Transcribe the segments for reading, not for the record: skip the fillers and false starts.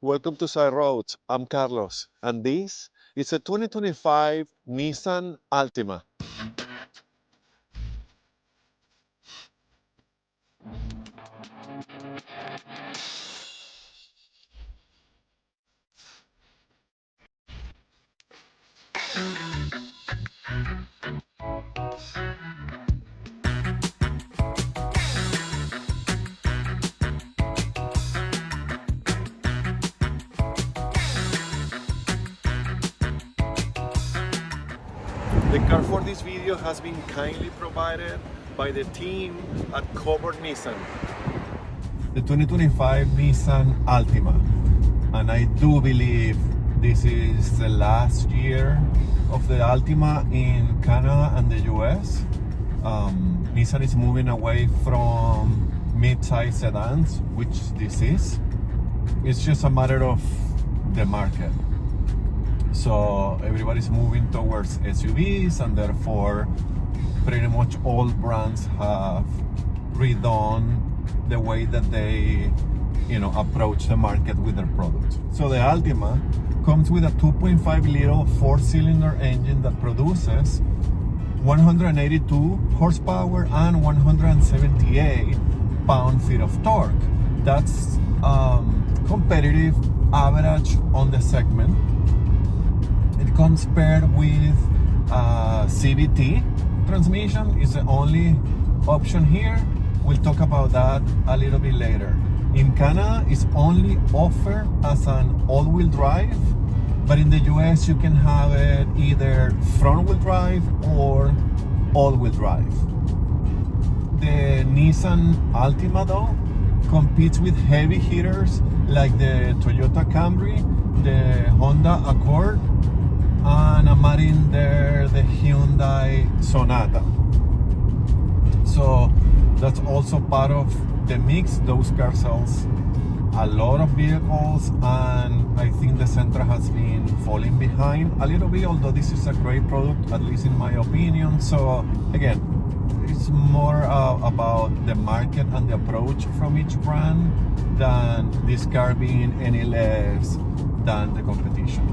Welcome to Side Roads. I'm Carlos, and this is a 2025 Nissan Altima. The car for this video has been kindly provided by the team at Covered Nissan. The 2025 Nissan Altima. And I do believe this is the last year of the Altima in Canada and the US. Nissan is moving away from mid-size sedans, which this is. It's just a matter of the market. So everybody's moving towards SUVs, and therefore pretty much all brands have redone the way that they approach the market with their products. So the Altima comes with a 2.5 liter four-cylinder engine that produces 182 horsepower and 178 pound-feet of torque. That's competitive average on the segment. It comes paired with CVT transmission. Is the only option here. We'll talk about that a little bit later. In Canada, it's only offered as an all-wheel drive, but in the US, you can have it either front-wheel drive or all-wheel drive. The Nissan Altima, though, competes with heavy hitters like the Toyota Camry, the Honda Accord, and I'm adding there the Hyundai Sonata. So that's also part of the mix. Those cars sells a lot of vehicles, and I think the Sentra has been falling behind a little bit, although this is a great product, at least in my opinion. So again, it's more about the market and the approach from each brand than this car being any less than the competition.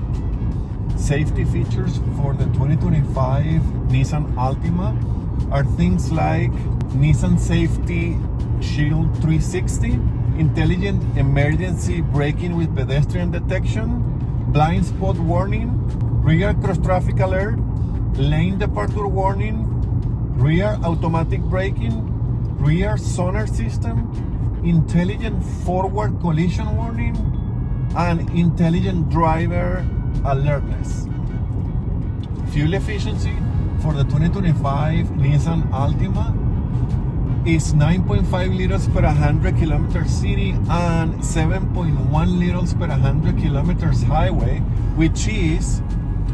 Safety features for the 2025 Nissan Altima are things like Nissan Safety Shield 360, intelligent emergency braking with pedestrian detection, blind spot warning, rear cross traffic alert, lane departure warning, rear automatic braking, rear sonar system, intelligent forward collision warning, and intelligent driver alertness. Fuel efficiency for the 2025 Nissan Altima is 9.5 liters per 100 kilometers city and 7.1 liters per 100 kilometers highway, which is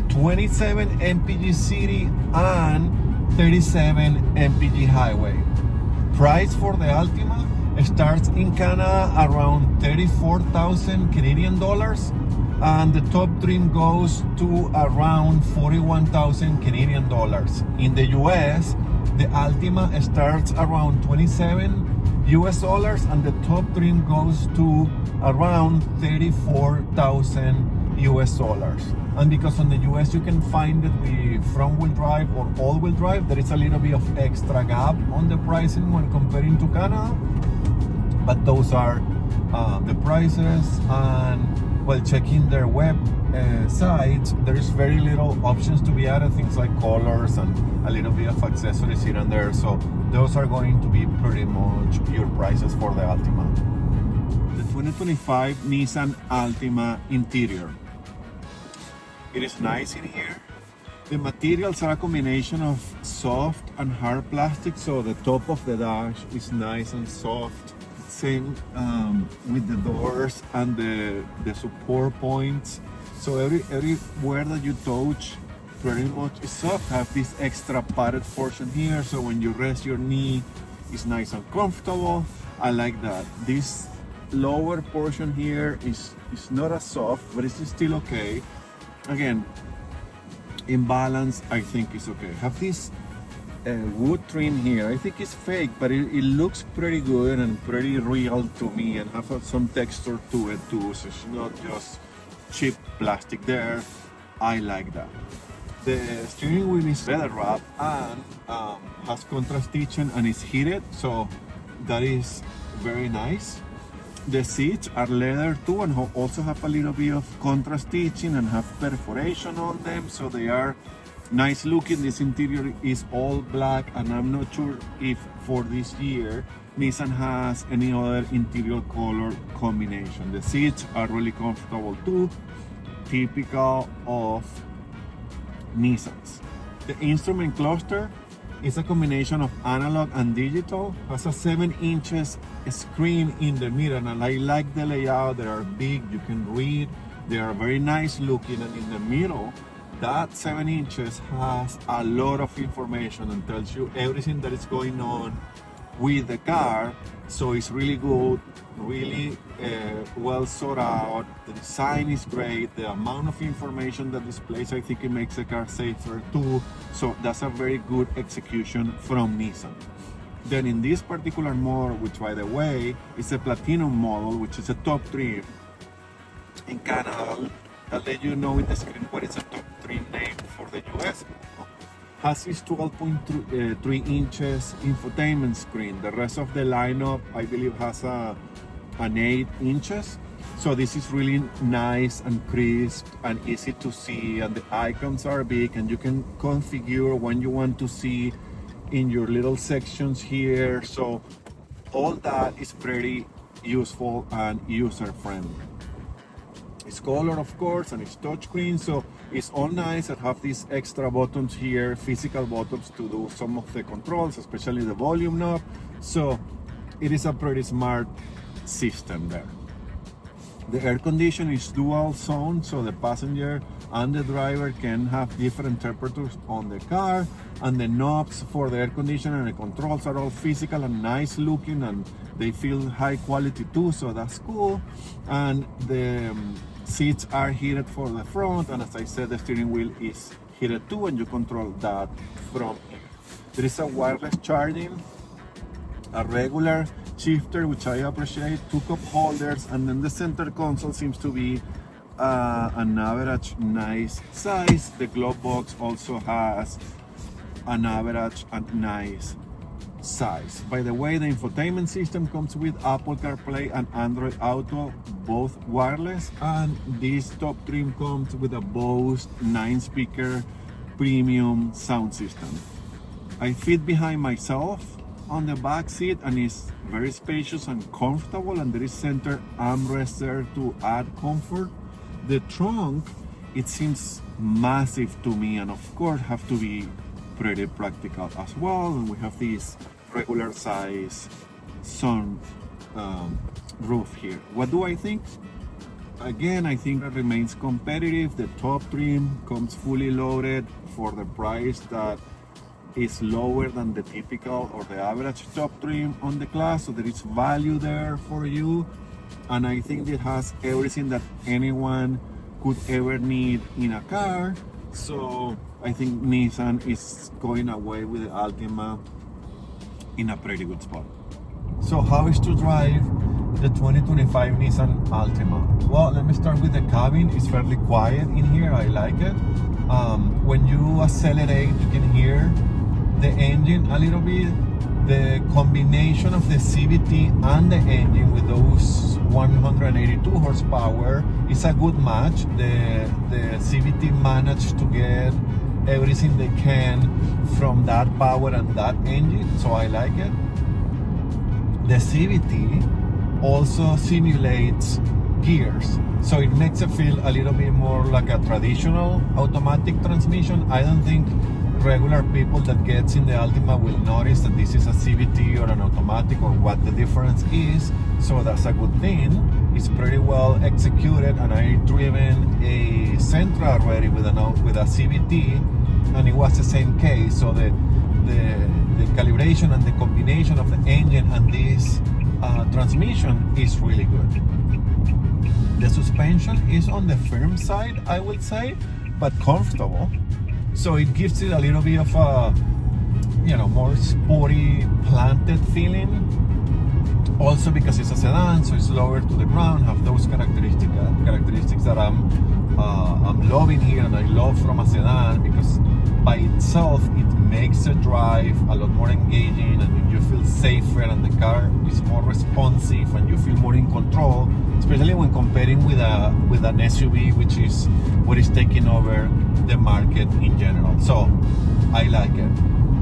27 mpg city and 37 mpg highway. Price for the Altima starts in Canada around 34,000 Canadian dollars, and the top trim goes to around 41,000 Canadian dollars. In the US, the Altima starts around 27 US dollars, and the top trim goes to around 34,000 US dollars. And because on the US you can find it with front-wheel drive or all-wheel drive, there is a little bit of extra gap on the pricing when comparing to Canada. But those are the prices, and while checking their web sites, there is very little options to be added, things like colors and a little bit of accessories here and there. So those are going to be pretty much your prices for the Altima. The 2025 Nissan Altima interior. It is nice in here. The materials are a combination of soft and hard plastic, so the top of the dash is nice and soft. Same with the doors and the support points. So everywhere that you touch pretty much is soft. Have this extra padded portion here, so when you rest your knee, it's nice and comfortable. I like that. This lower portion here is not as soft, but it's still okay. Again, in balance, I think it's okay. Have this wood trim here. I think it's fake, but it looks pretty good and pretty real to me, and have some texture to it too. So it's not just cheap plastic there. I like that. The steering wheel is leather wrap and has contrast stitching and is heated, so that is very nice. The seats are leather too and also have a little bit of contrast stitching and have perforation on them, so they are nice looking. This interior is all black, and I'm not sure if for this year Nissan has any other interior color combination. The seats are really comfortable too, typical of Nissans. The instrument cluster is a combination of analog and digital. Has a 7 inches screen in the middle, and I like the layout. They are big, you can read, they are very nice looking, and in the middle, that 7 inches has a lot of information and tells you everything that is going on with the car. So it's really good, really well thought out. The design is great. The amount of information that displays, I think it makes the car safer too. So that's a very good execution from Nissan. Then in this particular model, which by the way is a platinum model, which is a top trim in Canada, I'll let you know in the screen what is a top trim name for the US. Has this 12.3 inches infotainment screen. The rest of the lineup, I believe, has an 8 inches. So this is really nice and crisp and easy to see, and the icons are big, and you can configure when you want to see in your little sections here. So all that is pretty useful and user-friendly. It's color, of course, and it's touchscreen, so it's all nice. I have these extra buttons here, physical buttons to do some of the controls, especially the volume knob. So it is a pretty smart system there. The air conditioning is dual zone, so the passenger and the driver can have different temperatures on the car, and the knobs for the air conditioner and the controls are all physical and nice looking, and they feel high quality too, so that's cool. And the seats are heated for the front, and as I said, the steering wheel is heated too, and you control that from here. There is a wireless charging, a regular shifter, which I appreciate, 2 cup holders, and then the center console seems to be an average nice size. The glove box also has an average and nice size. By the way, the infotainment system comes with Apple CarPlay and Android Auto, both wireless, and this top trim comes with a Bose 9-speaker premium sound system. I fit behind myself on the back seat, and it's very spacious and comfortable, and there is center armrest there to add comfort. The trunk, it seems massive to me, and of course have to be pretty practical as well. And we have this regular size sun roof here. What do I think? Again, I think it remains competitive. The top trim comes fully loaded for the price that is lower than the typical or the average top trim on the class, so there is value there for you, and I think it has everything that anyone could ever need in a car. So I think Nissan is going away with the Altima in a pretty good spot. So how is to drive the 2025 Nissan Altima? Well, let me start with the cabin. It's fairly quiet in here. I like it. When you accelerate, you can hear the engine a little bit. The combination of the CVT and the engine with those 182 horsepower is a good match. The CVT managed to get everything they can from that power and that engine, so I like it. The CVT also simulates gears, so it makes it feel a little bit more like a traditional automatic transmission. I don't think regular people that gets in the Altima will notice that this is a CVT or an automatic or what the difference is, so that's a good thing. It's pretty well executed, and I've driven a Sentra already with a CVT, and it was the same case. So the calibration and the combination of the engine and this transmission is really good. The suspension is on the firm side, I would say, but comfortable. So it gives it a little bit of a, more sporty, planted feeling. Also because it's a sedan, so it's lower to the ground, have those characteristics that I'm loving here, and I love from a sedan, because by itself it makes the drive a lot more engaging, and you feel safer, and the car is more responsive, and you feel more in control, especially when comparing with an SUV, which is what is taking over the market in general. So I like it.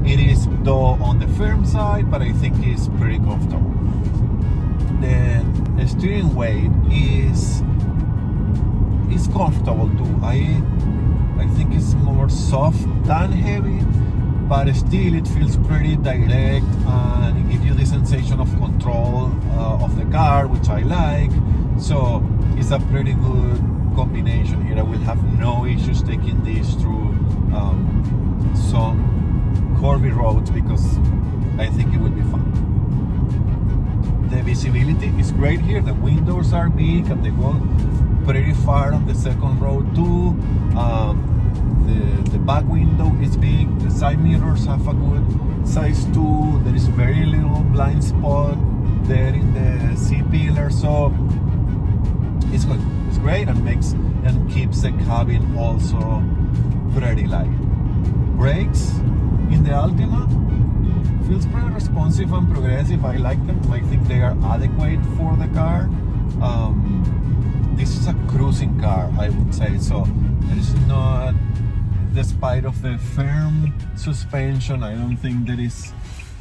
It is though on the firm side, but I think it's pretty comfortable. The steering weight is comfortable too. I think it's more soft than heavy, but still it feels pretty direct, and it gives you the sensation of control of the car, which I like. So it's a pretty good combination here. I will have no issues taking this through some curvy roads, because I think it will be fun. The visibility is great here. The windows are big, and they go pretty far on the second row too. The back window is big. The side mirrors have a good size too. There is very little blind spot there in the C-pillar, so it's good. It's great, and keeps the cabin also pretty light. Brakes in the Altima feels pretty responsive and progressive. I like them. I think they are adequate for the car. This is a cruising car, I would say. So it is not, despite of the firm suspension, I don't think there is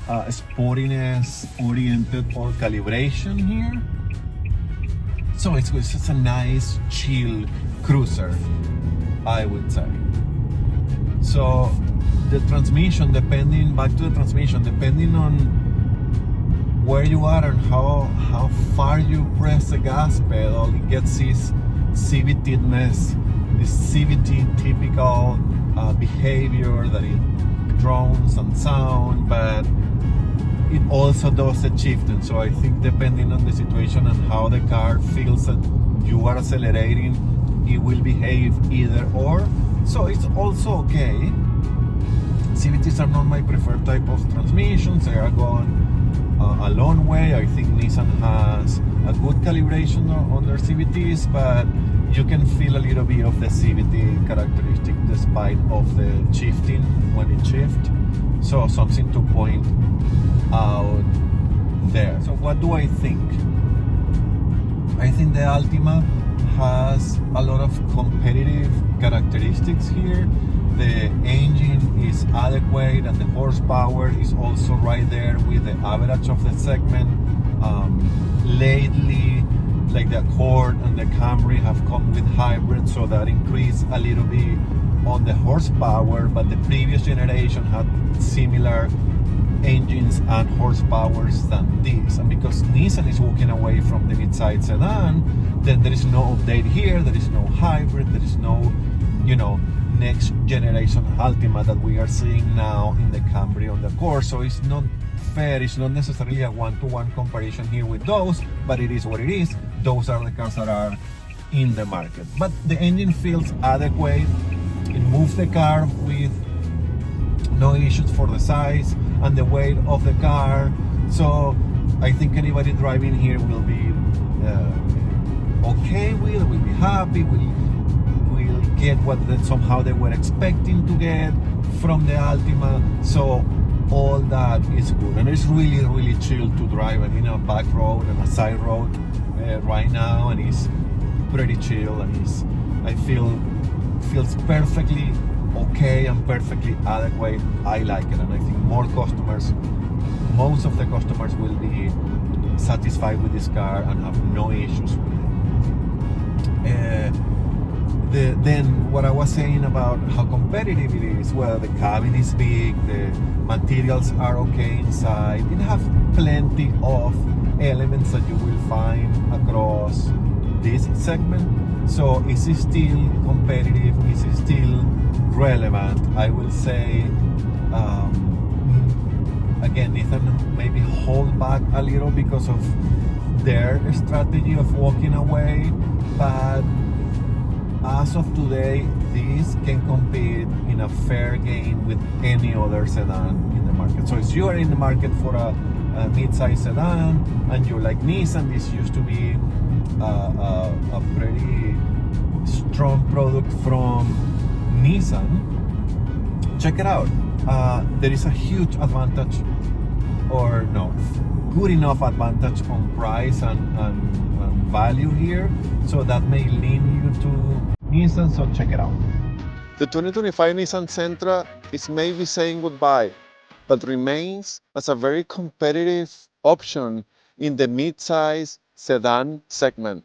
sportiness oriented or calibration here. So it's just a nice chill cruiser, I would say. So the transmission, depending on where you are and how far you press the gas pedal, it gets this CVT-ness, this CVT typical behavior that it drones and sound, but it also does the shifting. So I think depending on the situation and how the car feels that you are accelerating, it will behave either or. So it's also okay. CVTs are not my preferred type of transmissions. They are going a long way. I think Nissan has a good calibration on their CVTs, but you can feel a little bit of the CVT characteristic despite of the shifting when it shifts. So something to point out there. So what do I think? I think the Altima has a lot of competitive characteristics here. The engine is adequate, and the horsepower is also right there with the average of the segment. Lately, like the Accord and the Camry have come with hybrids, so that increase a little bit on the horsepower, but the previous generation had similar engines and horsepowers than this. And because Nissan is walking away from the mid-size sedan, then there is no update here, there is no hybrid, there is no, next generation Altima that we are seeing now in the Camry on the Accord. So it's not fair, it's not necessarily a one-to-one comparison here with those, but it is what it is. Those are the cars that are in the market. But the engine feels adequate. It moves the car with no issues for the size and the weight of the car. So I think anybody driving here will be okay with, will be happy, will get what somehow they were expecting to get from the Altima. So all that is good, and it's really, really chill to drive. I'm in a back road and a side road right now, and it's pretty chill, and I feels perfectly okay and perfectly adequate. I like it, and I think most of the customers will be satisfied with this car and have no issues with it. Then what I was saying about how competitive it is, well, the cabin is big, the materials are okay inside, it has plenty of elements that you will find across this segment. So it's still competitive, it's still relevant. I will say, again, Nissan maybe hold back a little because of their strategy of walking away, but as of today, this can compete in a fair game with any other sedan in the market. So if you are in the market for a mid-size sedan and you like Nissan, this used to be a pretty strong product from Nissan. Check it out. There is a huge advantage, or no, good enough advantage on price and value here, so that may lean you to Nissan, so check it out. The 2025 Nissan Sentra is maybe saying goodbye, but remains as a very competitive option in the mid-size sedan segment.